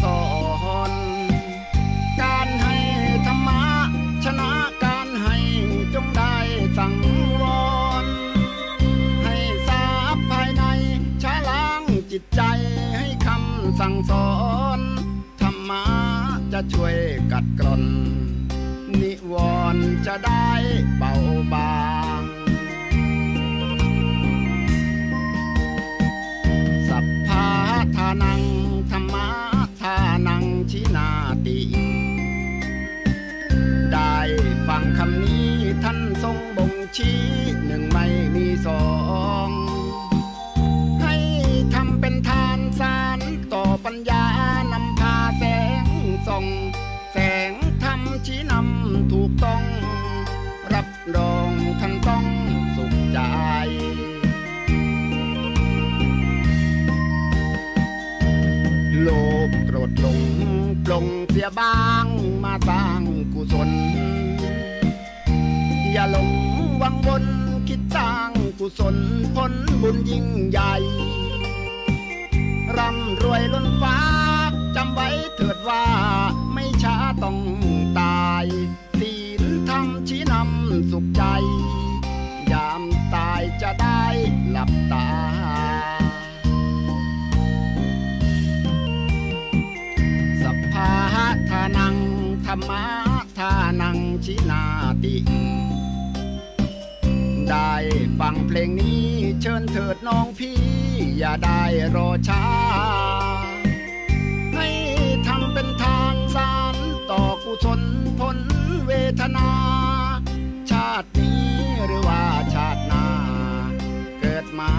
สอนการให้ธรรมะชนะการให้จงได้สังวรให้ทราบภายในชะล้างจิตใจให้คำสั่งสอนธรรมะจะช่วยกัดกร่อนนิวรณ์จะได้เบาบางสัพพะทานังธรรมะทานังชินาติได้ฟังคำนี้ท่านทรงบ่ง ชี้หนึ่งไม่มีสอง ให้ทำเป็นทานสารต่อปัญญานำพาแสงส่อง แสงธรรมชี้นำถูกต้อง รับรองท่านต้องสุขใจ โลภโกรธหลงปลงเสียบ้างมาสร้างกุศล อย่าหลงวังวนคิดสร้างกุศลผลบุญยิ่งใหญ่ ร่ำรวยล้นฟ้าจำไว้เถิดว่าไม่ช้าต้องตายศีลธรรมชี้นำสุขใจ ยามตายจะได้หลับตา สัพพะทานังธรรมะทานังชินาติ ได้ฟังเพลงนี้เชิญเถิดน้องพี่อย่าได้รอช้า ให้ทำเป็นทานสารต่อกุศลผลเวทนา ชาตินี้หรือว่าชาติหน้าเกิดมา